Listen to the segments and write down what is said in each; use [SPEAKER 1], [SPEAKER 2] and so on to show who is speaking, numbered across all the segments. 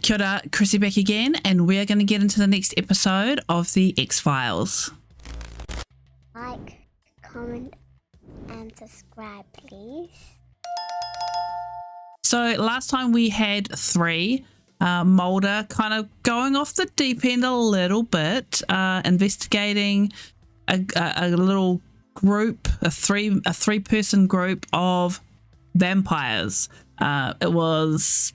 [SPEAKER 1] Kia ora, Chrissy back again, and we're going to get into the next episode of the X-Files.
[SPEAKER 2] Like, comment, and subscribe, please.
[SPEAKER 1] So last time we had 3. Mulder kind of going off the deep end a little bit, investigating a little group, a three-person group of vampires. It was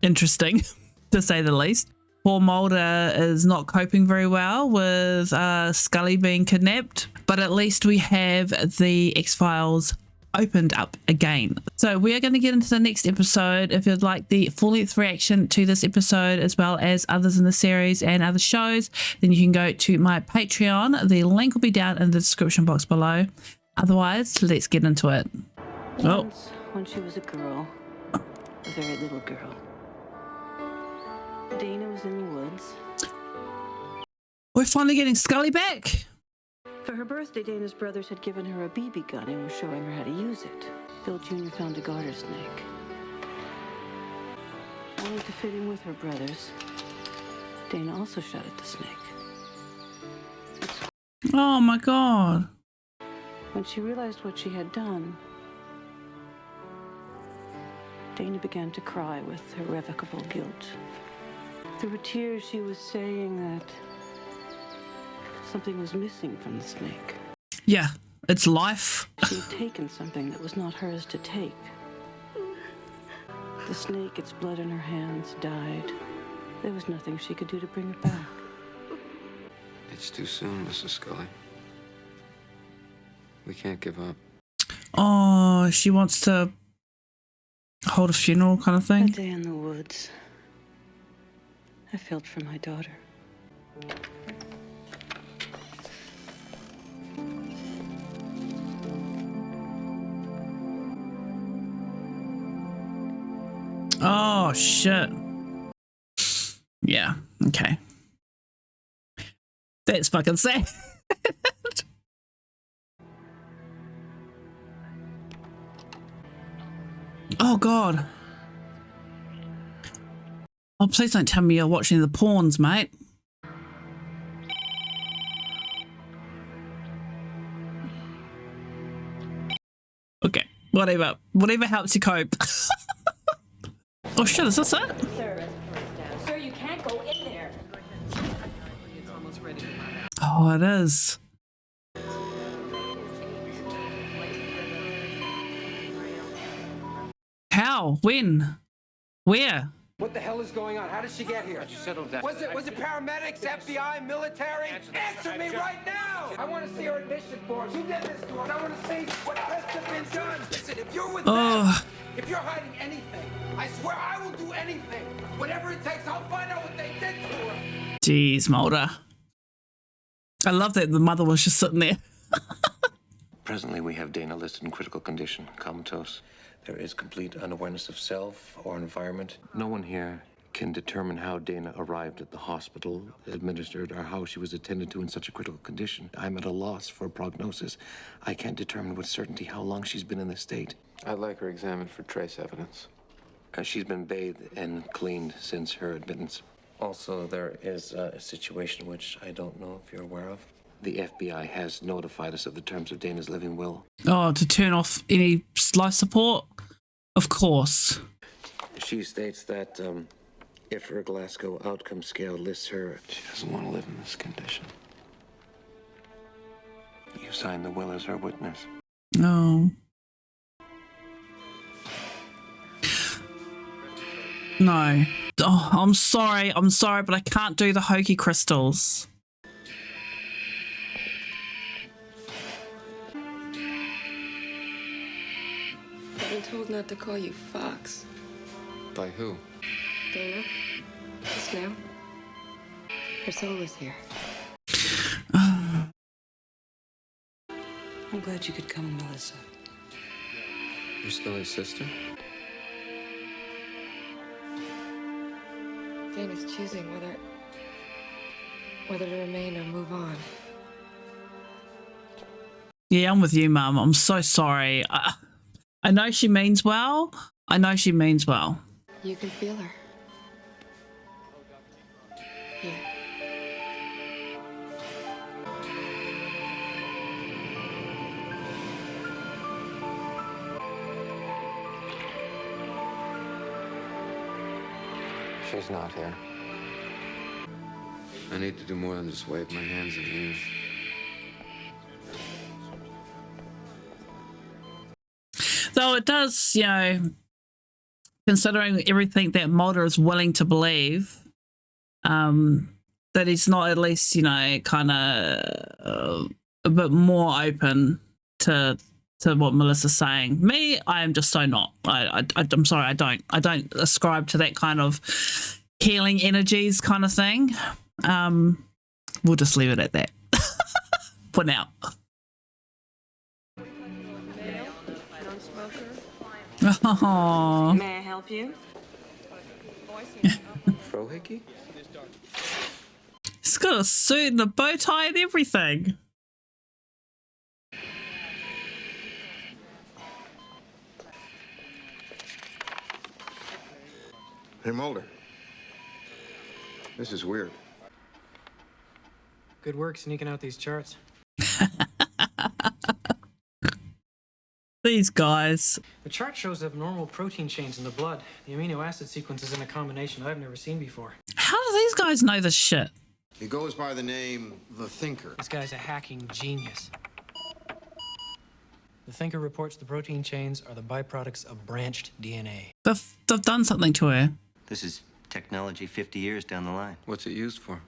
[SPEAKER 1] interesting, to say the least. Poor Mulder is not coping very well with Scully being kidnapped, but at least we have the X-Files opened up again. So we are going to get into the next episode. If you'd like the full-length reaction to this episode as well as others in the series and other shows, then you can go to my Patreon. The link will be down in the description box below. Otherwise, let's get into it.
[SPEAKER 3] Once, when she was a girl, a very little girl, Dana was in the woods.
[SPEAKER 1] We're finally getting Scully back.
[SPEAKER 3] For her birthday, Dana's brothers had given her a BB gun and were showing her how to use it. Bill Jr. found a garter snake. Only to fit in with her brothers, Dana also shot at the snake.
[SPEAKER 1] Oh my god.
[SPEAKER 3] When she realized what she had done, Dana began to cry with irrevocable guilt. Through her tears, she was saying that something was missing from the snake.
[SPEAKER 1] Yeah, it's life.
[SPEAKER 3] She had taken something that was not hers to take. The snake, its blood in her hands, died. There was nothing she could do to bring it back.
[SPEAKER 4] It's too soon, Mrs. Scully. We can't give up.
[SPEAKER 1] Oh, she wants to hold a funeral kind of thing.
[SPEAKER 3] That day in the woods, I felt for my daughter.
[SPEAKER 1] Oh, shit. Yeah, okay. That's fucking sad. Oh, God. Oh, please don't tell me you're watching the porns, mate. Okay, whatever. Whatever helps you cope. Oh shit, is this it?
[SPEAKER 5] Sir, you can't go in there.
[SPEAKER 1] Oh, it is. How? When? Where?
[SPEAKER 6] What the hell is going on? How did she get here?
[SPEAKER 4] You settle down.
[SPEAKER 6] Was it paramedics, FBI, military? Answer me right now! I want to see her admission forms. Who did this to her? I want to see what has to been done. Listen, if you're with them, if you're hiding anything, I swear I will do anything. Whatever it takes, I'll find out what they did to her.
[SPEAKER 1] Jeez, Mulder. I love that the mother was just sitting there.
[SPEAKER 7] Presently, we have Dana listed in critical condition, comatose. There is complete unawareness of self or environment. No one here can determine how Dana arrived at the hospital, administered, or how she was attended to in such a critical condition. I'm at a loss for a prognosis. I can't determine with certainty how long she's been in this state.
[SPEAKER 4] I'd like her examined for trace evidence.
[SPEAKER 7] She's been bathed and cleaned since her admittance. Also, there is a situation which I don't know if you're aware of. The FBI has notified us of the terms of Dana's living will.
[SPEAKER 1] Oh, to turn off any life support? Of course.
[SPEAKER 7] She states that if her Glasgow outcome scale lists her...
[SPEAKER 4] She doesn't want to live in this condition.
[SPEAKER 7] You signed the will as her witness.
[SPEAKER 1] No. No. Oh, I'm sorry, but I can't do the hokey crystals.
[SPEAKER 8] I've been told not to call you Fox.
[SPEAKER 4] By who?
[SPEAKER 8] Dana, just now. Her soul is here.
[SPEAKER 3] I'm glad you could come, Melissa.
[SPEAKER 4] You're Scully's sister?
[SPEAKER 8] Dana's choosing whether to remain or move on.
[SPEAKER 1] Yeah, I'm with you, Mum. I'm so sorry. I know she means well.
[SPEAKER 8] You can feel her.
[SPEAKER 4] She's not here. I need to do more than just wave my hands at you.
[SPEAKER 1] Though it does, you know, considering everything that Mulder is willing to believe, that he's not at least, you know, kind of a bit more open to what Melissa's saying. Me, I am just so not. I'm sorry, I don't ascribe to that kind of healing energies kind of thing. We'll just leave it at that for now. Oh.
[SPEAKER 5] May I help you?
[SPEAKER 4] Frohickey?
[SPEAKER 1] He's got a suit and a bow tie and everything.
[SPEAKER 9] Hey, Mulder. This is weird.
[SPEAKER 10] Good work sneaking out these charts.
[SPEAKER 1] These guys.
[SPEAKER 10] The chart shows abnormal protein chains in the blood. The amino acid sequence is in a combination I've never seen before.
[SPEAKER 1] How do these guys know this shit?
[SPEAKER 9] He goes by the name The Thinker.
[SPEAKER 10] This guy's a hacking genius. The Thinker reports the protein chains are the byproducts of branched DNA.
[SPEAKER 1] They've done something to her.
[SPEAKER 11] This is technology 50 years down the line.
[SPEAKER 4] What's it used for?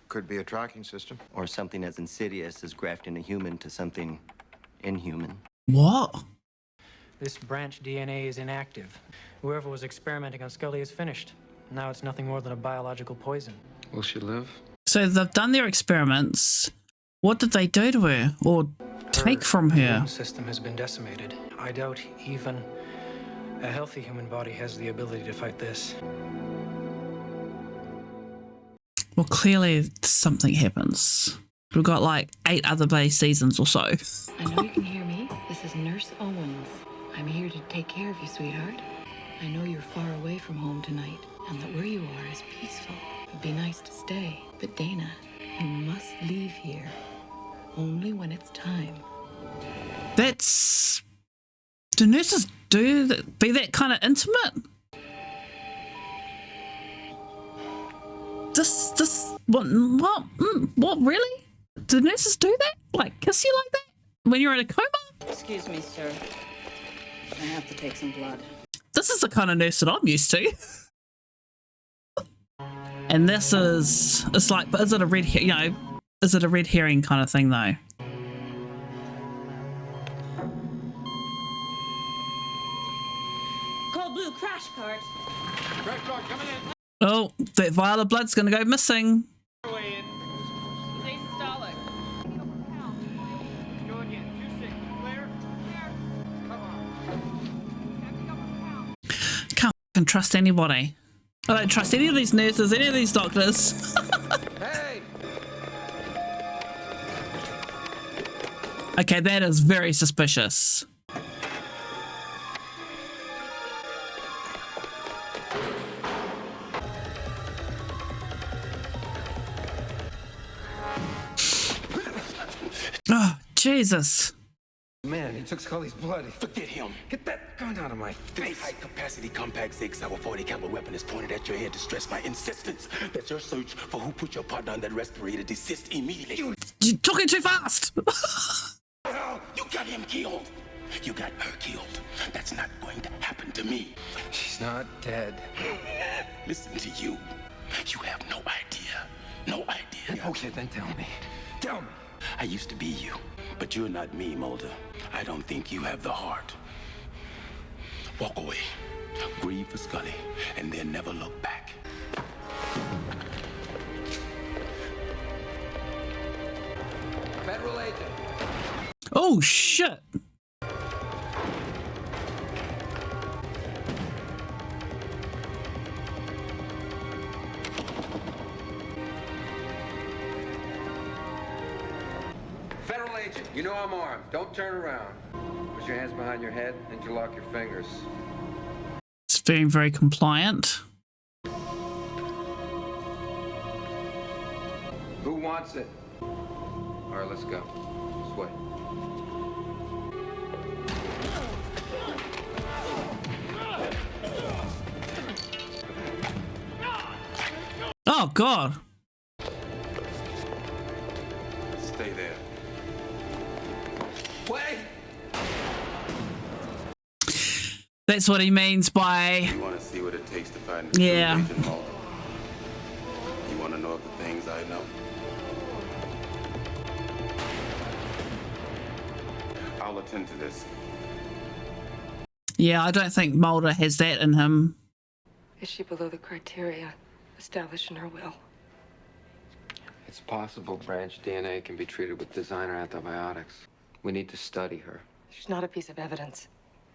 [SPEAKER 9] Could be a tracking system.
[SPEAKER 11] Or something as insidious as grafting a human to something inhuman.
[SPEAKER 1] What?
[SPEAKER 10] This branched DNA is inactive. Whoever was experimenting on Scully is finished. Now it's nothing more than a biological poison.
[SPEAKER 4] Will she live?
[SPEAKER 1] So they've done their experiments. What did they do to her or take from her?
[SPEAKER 10] Immune system has been decimated. I doubt even a healthy human body has the ability to fight this.
[SPEAKER 1] Well, clearly something happens. We've got like 8 other base seasons or so.
[SPEAKER 8] I know you can hear me. This is Nurse Owens. I'm here to take care of you, sweetheart. I know you're far away from home tonight, and that where you are is peaceful. It'd be nice to stay. But Dana, you must leave here. Only when it's time.
[SPEAKER 1] That's... Do nurses be that kind of intimate? What really? Do nurses do that? Like kiss you like that? When you're in a coma?
[SPEAKER 5] Excuse me, sir. I have to take some blood.
[SPEAKER 1] This is the kind of nurse that I'm used to. And this is, it's like, but is it a red, you know, is it a red herring kind of thing though?
[SPEAKER 5] Cold blue crash cart.
[SPEAKER 6] Crash cart coming in.
[SPEAKER 1] Oh, that vial of blood's gonna go missing.
[SPEAKER 6] He's asystolic. Go again. 2-6. Clear? Clear. Come on.
[SPEAKER 1] Can't fucking trust anybody. I don't trust any of these nurses, any of these doctors.
[SPEAKER 6] Hey!
[SPEAKER 1] Okay, that is very suspicious. Oh, Jesus.
[SPEAKER 6] Man, he took Scully's blood.
[SPEAKER 12] Forget him.
[SPEAKER 6] Get that gun out of my
[SPEAKER 12] This
[SPEAKER 6] face.
[SPEAKER 12] high-capacity compact 6-hour 40 caliber weapon is pointed at your head to stress my insistence that your search for who put your partner on that respirator desist immediately.
[SPEAKER 1] You're talking too fast.
[SPEAKER 12] Hell, you got him killed. You got her killed. That's not going to happen to me.
[SPEAKER 6] She's not dead.
[SPEAKER 12] Listen to you. You have no idea. No idea.
[SPEAKER 6] Okay, then tell me. Tell me.
[SPEAKER 12] I used to be you, but you're not me, Mulder. I don't think you have the heart. Walk away. Grieve for Scully, and then never look back.
[SPEAKER 6] Federal agent.
[SPEAKER 1] Oh, shit.
[SPEAKER 6] Federal agent, you know I'm armed. Don't turn around. Put your hands behind your head, interlock your fingers.
[SPEAKER 1] It's being very compliant.
[SPEAKER 6] Who wants it? All right, let's go. This way.
[SPEAKER 1] Oh, God.
[SPEAKER 12] Stay there.
[SPEAKER 6] Wait!
[SPEAKER 1] That's what he means by...
[SPEAKER 12] You want to see what it takes to find the
[SPEAKER 1] Yeah.
[SPEAKER 12] true Agent Mulder? You want to know the things I know? I'll attend to this.
[SPEAKER 1] Yeah, I don't think Mulder has that in him.
[SPEAKER 8] Is she below the criteria established in her will?
[SPEAKER 4] It's possible Branch DNA can be treated with designer antibiotics. We need to study her.
[SPEAKER 8] She's not a piece of evidence.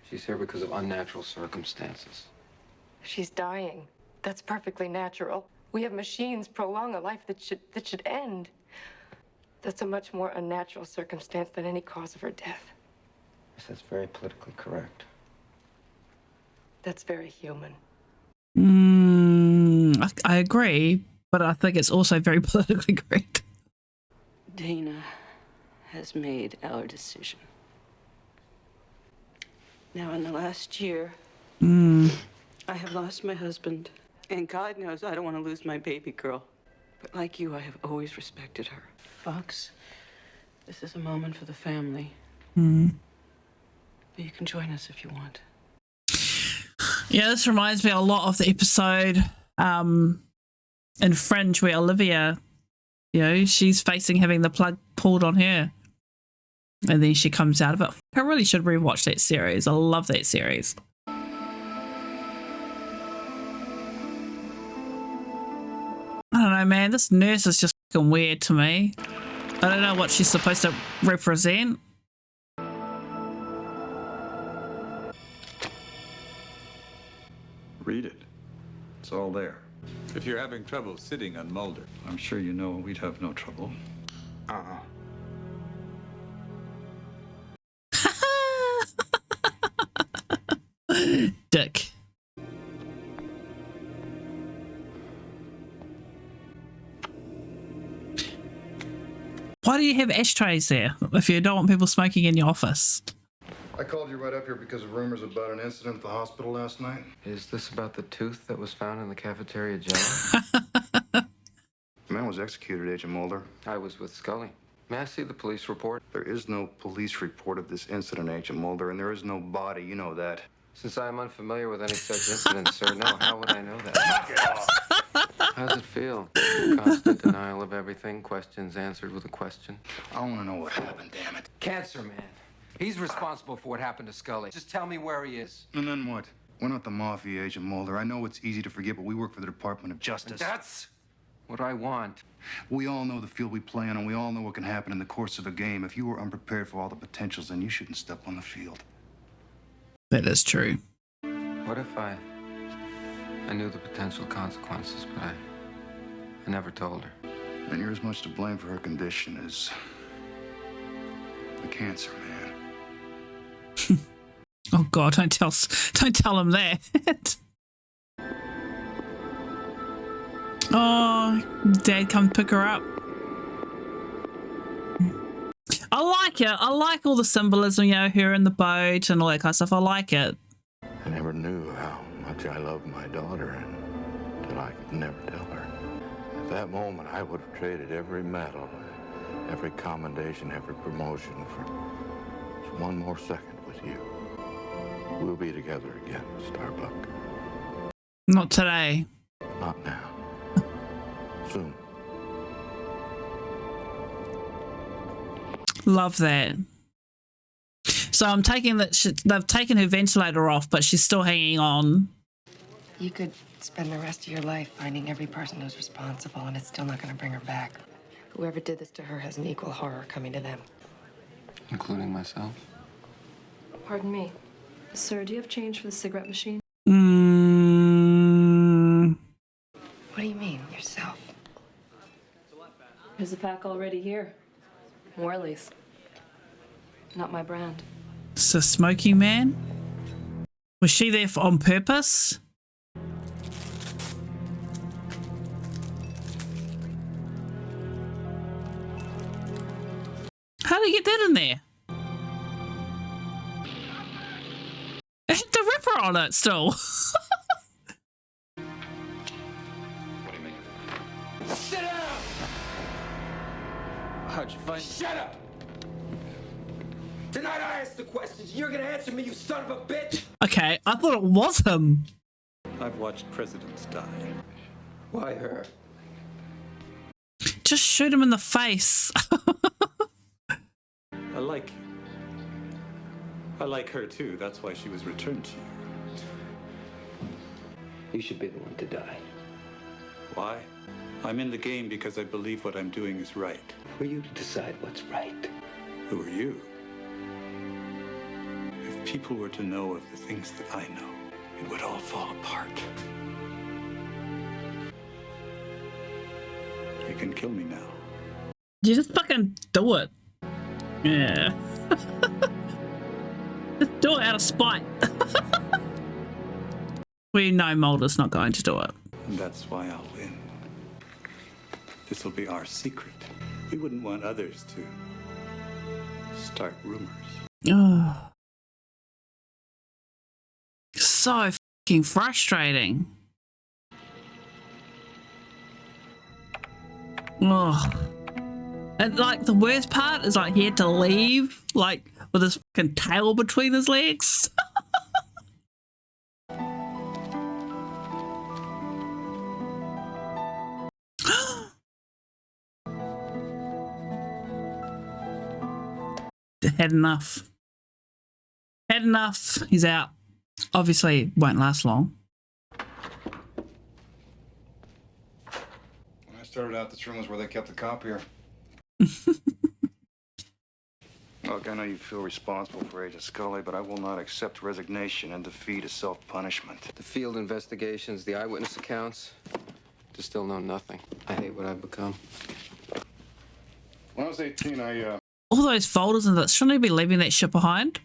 [SPEAKER 4] She's here because of unnatural circumstances.
[SPEAKER 8] She's dying. That's perfectly natural. We have machines prolong a life that should end. That's a much more unnatural circumstance than any cause of her death.
[SPEAKER 4] Yes, that's very politically correct.
[SPEAKER 8] That's very human.
[SPEAKER 1] I agree, but I think it's also very politically correct.
[SPEAKER 5] Dana has made our decision. Now, in the last year, I have lost my husband. And God knows I don't want to lose my baby girl. But like you, I have always respected her. Fox, this is a moment for the family. But you can join us if you want.
[SPEAKER 1] Yeah, this reminds me a lot of the episode in Fringe where Olivia, you know, she's facing having the plug pulled on her. And then she comes out of it. I really should rewatch that series. I love that series. I don't know, man. This nurse is just fucking weird to me. I don't know what she's supposed to represent.
[SPEAKER 13] Read it. It's all there. If you're having trouble sitting on Mulder, I'm sure you know we'd have no trouble.
[SPEAKER 1] Dick. Why do you have ashtrays there if you don't want people smoking in your office?
[SPEAKER 9] I called you right up here because of rumors about an incident at the hospital last night.
[SPEAKER 4] Is this about the tooth that was found in the cafeteria jar?
[SPEAKER 9] The man was executed, Agent Mulder.
[SPEAKER 4] I was with Scully. May I see the police report?
[SPEAKER 9] There is no police report of this incident, Agent Mulder, and there is no body. You know that.
[SPEAKER 4] Since I am unfamiliar with any such incident, sir, no, how would I know that?
[SPEAKER 9] Knock it off!
[SPEAKER 4] How does it feel? Constant denial of everything, questions answered with a question.
[SPEAKER 9] I want to know what happened, damn it.
[SPEAKER 6] Cancer, man. He's responsible for what happened to Scully. Just tell me where he is.
[SPEAKER 9] And then what? We're not the mafia, Agent Mulder. I know it's easy to forget, but we work for the Department of Justice.
[SPEAKER 6] That's
[SPEAKER 4] what I want.
[SPEAKER 9] We all know the field we play on, and we all know what can happen in the course of a game. If you were unprepared for all the potentials, then you shouldn't step on the field.
[SPEAKER 1] That is true.
[SPEAKER 4] What if I knew the potential consequences, but I never told her?
[SPEAKER 9] And you're as much to blame for her condition as the cancer, man.
[SPEAKER 1] Oh God! Don't tell him that. Oh, Dad, come pick her up. I like it. I like all the symbolism, you know, her in the boat and all that kind of stuff. I like it.
[SPEAKER 7] I never knew how much I loved my daughter until I could never tell her. At that moment, I would have traded every medal, every commendation, every promotion for just one more second with you. We'll be together again, Starbuck.
[SPEAKER 1] Not today.
[SPEAKER 7] Not now. Soon.
[SPEAKER 1] Love that. So I'm taking that they've taken her ventilator off, but she's still hanging on.
[SPEAKER 8] You could spend the rest of your life finding every person who's responsible, and it's still not going to bring her back. Whoever did this to her has an equal horror coming to them.
[SPEAKER 4] Including myself?
[SPEAKER 14] Pardon me. Sir, do you have change for the cigarette machine?
[SPEAKER 8] What do you mean, yourself?
[SPEAKER 14] There's a pack already here. Worley's. Not my brand.
[SPEAKER 1] It's a smoking man. Was she there on purpose? How did you get that in there? It had the Ripper on it still.
[SPEAKER 7] What do you mean?
[SPEAKER 6] Sit down!
[SPEAKER 12] How'd you find me?
[SPEAKER 6] Shut up! Tonight I ask the questions. You're gonna answer me, you son of a bitch!
[SPEAKER 1] Okay, I thought it was him.
[SPEAKER 13] I've watched presidents die.
[SPEAKER 6] Why her?
[SPEAKER 1] Just shoot him in the face.
[SPEAKER 13] I like her too. That's why she was returned to you.
[SPEAKER 6] You should be the one to die.
[SPEAKER 13] Why? I'm in the game because I believe what I'm doing is right.
[SPEAKER 6] For you to decide what's right.
[SPEAKER 13] Who are you? If people were to know of the things that I know, it would all fall apart. You can kill me now.
[SPEAKER 1] You just fucking do it. Yeah. Just do it out of spite. We know Mulder's not going to do it.
[SPEAKER 13] And that's why I'll win. This will be our secret. We wouldn't want others to start rumors.
[SPEAKER 1] Oh. So fucking frustrating. Oh. And like the worst part is like he had to leave like with his fucking tail between his legs. Had enough. Had enough. He's out. Obviously won't last long.
[SPEAKER 9] When I started out, this room was where they kept the copier. Look, I know you feel responsible for Agent Scully, but I will not accept resignation and defeat as self-punishment.
[SPEAKER 4] The field investigations, the eyewitness accounts, to still know nothing. I hate what I've become.
[SPEAKER 9] When I was 18,
[SPEAKER 1] All those folders and that, shouldn't he be leaving that shit behind?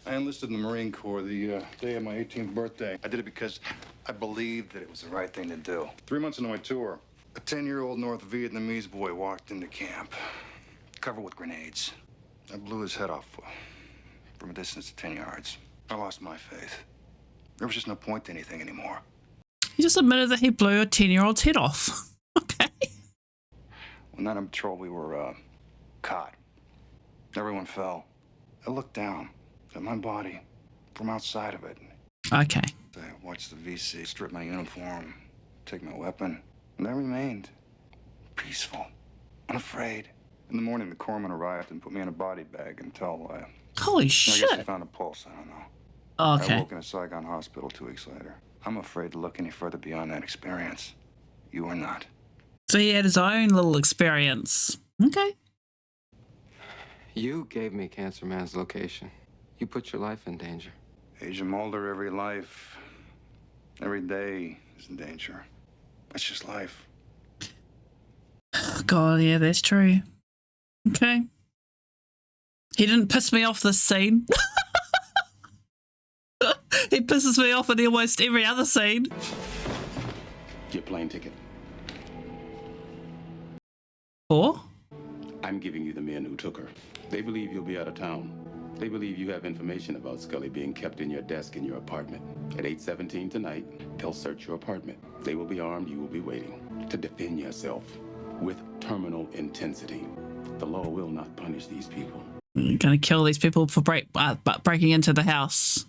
[SPEAKER 9] I enlisted in the Marine Corps the day of my 18th birthday. I did it because I believed that it was the right thing to do. 3 months into my tour, a 10-year-old North Vietnamese boy walked into camp, covered with grenades. I blew his head off from a distance of 10 yards. I lost my faith. There was just no point to anything anymore.
[SPEAKER 1] He just admitted that he blew a 10-year-old's head off. Okay.
[SPEAKER 9] When that on patrol, we were caught. Everyone fell. I looked down at my body from outside of it.
[SPEAKER 1] Okay.
[SPEAKER 9] I watched the VC strip my uniform, take my weapon, and I remained peaceful, unafraid. In the morning, the corpsman arrived and put me in a body bag until,
[SPEAKER 1] Holy
[SPEAKER 9] I guess
[SPEAKER 1] shit.
[SPEAKER 9] he found a pulse, I don't know.
[SPEAKER 1] Okay.
[SPEAKER 9] I woke in a Saigon hospital 2 weeks later. I'm afraid to look any further beyond that experience. You are not.
[SPEAKER 1] So he had his own little experience. Okay.
[SPEAKER 4] You gave me Cancer Man's location. You put your life in danger.
[SPEAKER 9] Agent Mulder, every life, every day is in danger. That's just life.
[SPEAKER 1] God, yeah, that's true. Okay. He didn't piss me off this scene. He pisses me off in almost every other scene.
[SPEAKER 12] Your plane ticket.
[SPEAKER 1] Or?
[SPEAKER 12] I'm giving you the men who took her. They believe you'll be out of town. They believe you have information about Scully being kept in your desk in your apartment. At 8:17 tonight, they'll search your apartment. They will be armed, you will be waiting to defend yourself with terminal intensity. The law will not punish these people.
[SPEAKER 1] You're gonna kill these people for breaking into the house.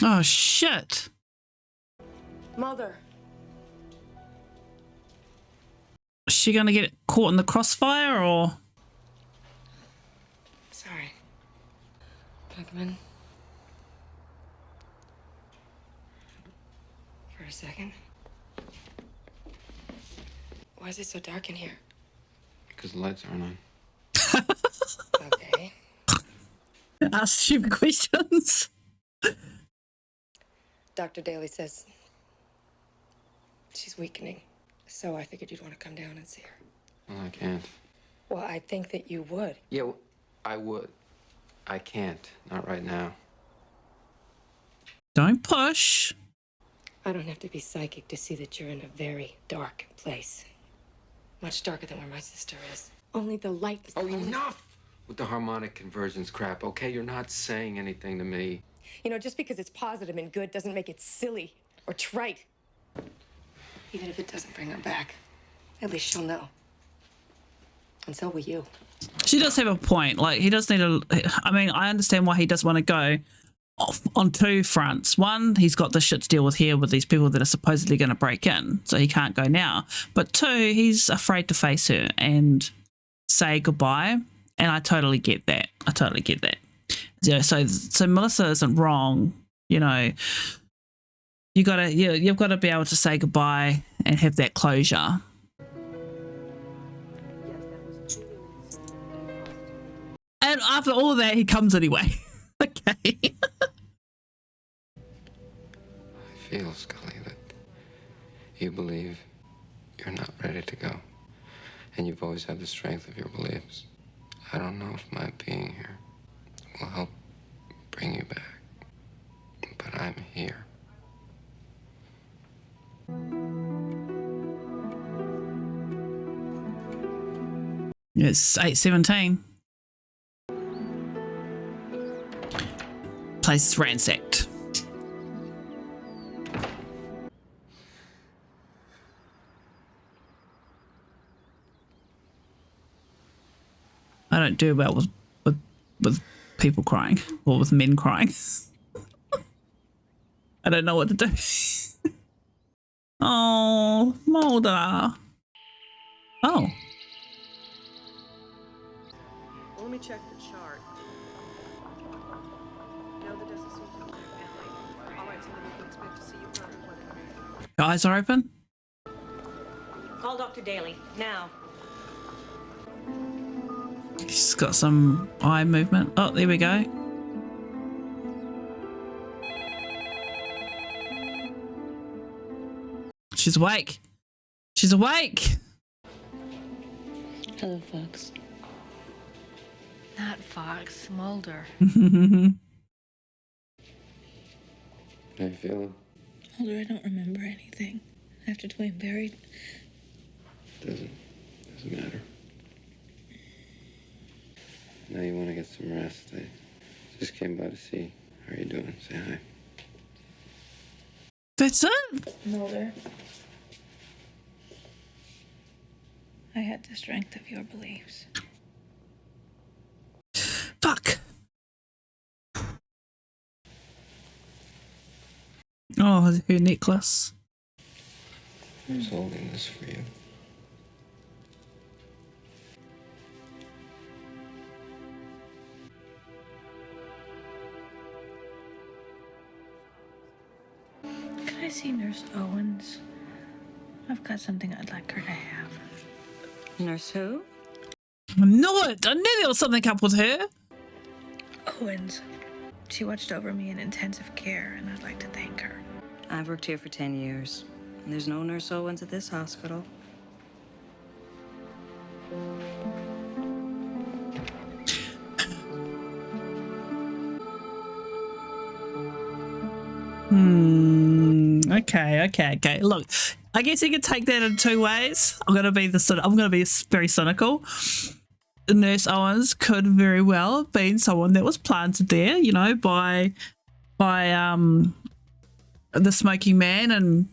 [SPEAKER 1] Oh shit.
[SPEAKER 5] Mother.
[SPEAKER 1] Is she gonna get caught in the crossfire or?
[SPEAKER 8] Sorry. Can I come in? For a second? Why is it so dark in here?
[SPEAKER 4] Because the lights aren't on.
[SPEAKER 8] Okay.
[SPEAKER 1] Ask stupid questions.
[SPEAKER 8] Dr. Daly says she's weakening, so I figured you'd want to come down and see her.
[SPEAKER 4] Well, I can't.
[SPEAKER 8] Well, I think that you would.
[SPEAKER 4] Yeah, well, I would. I can't. Not right now.
[SPEAKER 1] Don't push.
[SPEAKER 8] I don't have to be psychic to see that you're in a very dark place. Much darker than where my sister is. Only the light is the
[SPEAKER 6] Oh,
[SPEAKER 8] only...
[SPEAKER 6] enough!
[SPEAKER 4] with the harmonic convergence crap, okay? You're not saying anything to me.
[SPEAKER 14] You know, just because it's positive and good doesn't make it silly or trite. Even if it doesn't bring her back, at least she'll know. And so will you.
[SPEAKER 1] She does have a point. Like, he does need to, I mean, I understand why he does want to go off on two fronts. One, he's got the shit to deal with here with these people that are supposedly going to break in, so he can't go now. But two, he's afraid to face her and say goodbye. And I totally get that. I totally get that. Yeah, so Melissa isn't wrong. You know, you've got to be able to say goodbye and have that closure. And after all of that, he comes anyway. Okay.
[SPEAKER 4] I feel, Scully, that you believe you're not ready to go. And you've always had the strength of your beliefs. I don't know if my being here will help bring you back. But I'm here.
[SPEAKER 1] It's 8:17. Place is ransacked. I don't do well with people crying or with men crying. I don't know what to do. Oh, Mulder. Oh.
[SPEAKER 5] Let me check the chart. No, that doesn't seem to be family. All right, so then we can expect to see you probably when.
[SPEAKER 1] Your eyes are open?
[SPEAKER 5] Call Dr. Daly, now.
[SPEAKER 1] She's got some eye movement. Oh, there we go. She's awake. She's awake.
[SPEAKER 8] Hello, Fox. Not Fox, Mulder.
[SPEAKER 4] How you feeling?
[SPEAKER 8] Mulder, I don't remember anything. After Dwayne buried.
[SPEAKER 4] Doesn't matter. Now you want to get some rest. I just came by to see how you doing. Say hi.
[SPEAKER 1] That's it?
[SPEAKER 8] Mulder. I had the strength of your beliefs.
[SPEAKER 1] Fuck. Oh, her necklace.
[SPEAKER 4] Who's holding this for you?
[SPEAKER 8] Can I see Nurse Owens? I've got something I'd like her to have.
[SPEAKER 5] Nurse who?
[SPEAKER 1] I knew it. I knew there was something up with her.
[SPEAKER 8] Owens. She watched over me in intensive care, and I'd like to thank her.
[SPEAKER 5] I've worked here for 10 years. And there's no Nurse Owens at this hospital.
[SPEAKER 1] Okay. Look, I guess you could take that in two ways. I'm gonna be very cynical. Nurse Owens could very well have been someone that was planted there, you know, by the smoking man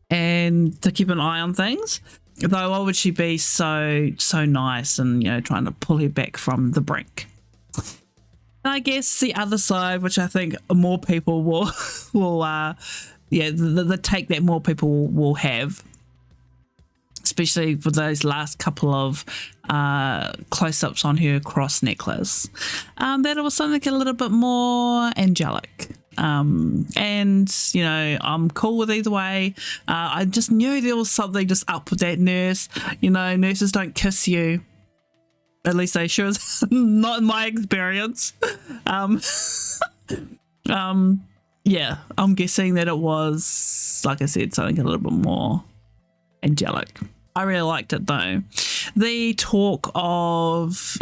[SPEAKER 1] and to keep an eye on things. Though why would she be so nice and, you know, trying to pull her back from the brink? And I guess the other side, which I think more people will the take that more people will have, especially for those last couple of close-ups on her cross necklace, that it was something a little bit more angelic. And, you know, I'm cool with either way. I just knew there was something just up with that nurse. You know, nurses don't kiss you. At least they sure as not in my experience. Yeah, I'm guessing that it was, like I said, something a little bit more angelic. I really liked it though. The talk of,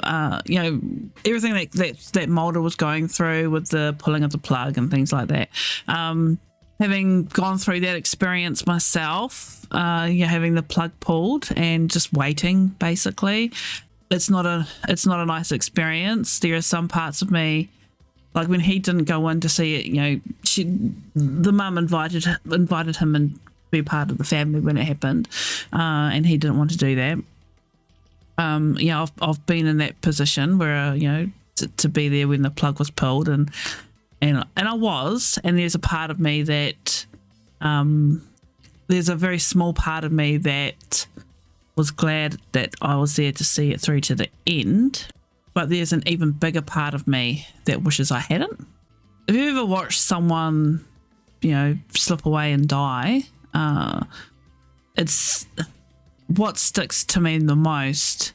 [SPEAKER 1] you know, everything that Mulder was going through with the pulling of the plug and things like that. Having gone through that experience myself, you know, having the plug pulled and just waiting basically. it's not a nice experience. There are some parts of me, like when he didn't go in to see it, you know, the mum invited him and be part of the family when it happened, and he didn't want to do that. You know, I've been in that position where, you know, to be there when the plug was pulled, and I was, and there's a part of me that, there's a very small part of me that was glad that I was there to see it through to the end, but there's an even bigger part of me that wishes I hadn't. If you ever watched someone, you know, slip away and die, it's what sticks to me the most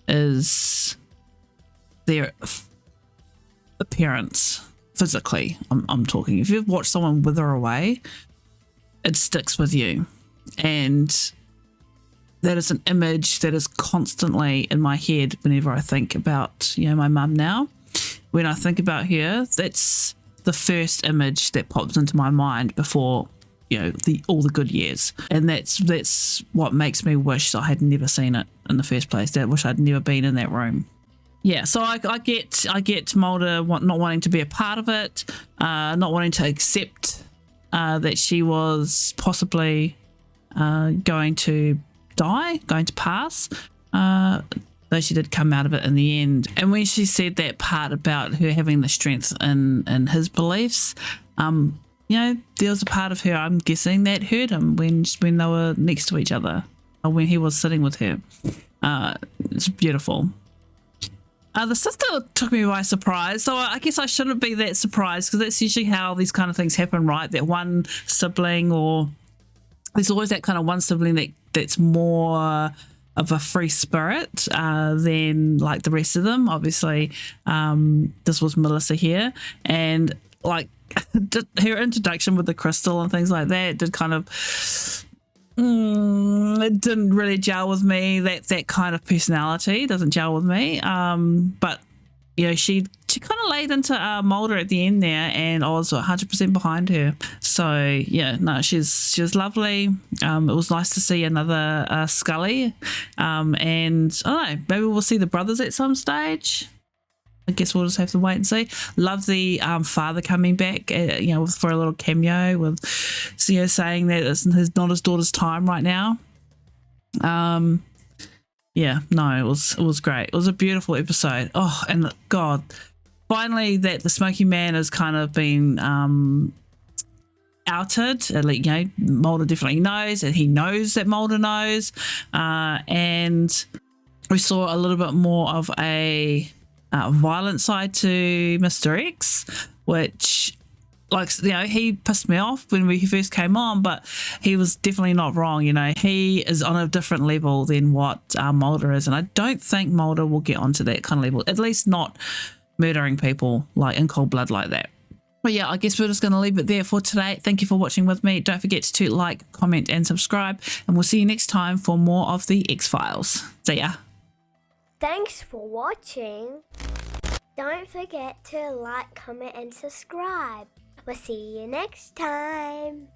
[SPEAKER 1] is their appearance physically. I'm talking. If you've watched someone wither away, it sticks with you, and that is an image that is constantly in my head whenever I think about, you know, my mum now. When I think about her, that's the first image that pops into my mind before, you know, all the good years, and that's what makes me wish I had never seen it in the first place. That wish I'd never been in that room. Yeah, so I get Mulder not wanting to be a part of it, not wanting to accept that she was possibly going to die, going to pass, though she did come out of it in the end. And when she said that part about her having the strength in his beliefs, you know, there was a part of her, I'm guessing, that hurt him when they were next to each other, or when he was sitting with her. It's beautiful. The sister took me by surprise, so I guess I shouldn't be that surprised, because that's usually how these kind of things happen, right? That one sibling, or there's always that kind of one sibling that's more of a free spirit than like the rest of them. Obviously, this was Melissa here, and like her introduction with the crystal and things like that did kind of it didn't really gel with me. That kind of personality doesn't gel with me. But you know, she kind of laid into Mulder at the end there, and I was 100% behind her. So yeah, no, she's lovely. It was nice to see another Scully, and I don't know, maybe we'll see the brothers at some stage. I guess we'll just have to wait and see. Love the father coming back, you know, for a little cameo with, you know, saying that it's not his daughter's time right now. Yeah, no, it was great. It was a beautiful episode. Oh, and God, finally that the Smoky Man has kind of been outed. Like, you know, Mulder definitely knows, and he knows that Mulder knows. And we saw a little bit more of a violent side to Mr. X, which, like, you know, he pissed me off when he first came on, but he was definitely not wrong. You know, he is on a different level than what Mulder is, and I don't think Mulder will get onto that kind of level, at least not murdering people like in cold blood like that. But yeah, I guess we're just going to leave it there for today. Thank you for watching with me. Don't forget to like, comment, and subscribe, and we'll see you next time for more of the X-Files. See ya.
[SPEAKER 2] Thanks for watching. Don't forget to like, comment, and subscribe. We'll see you next time.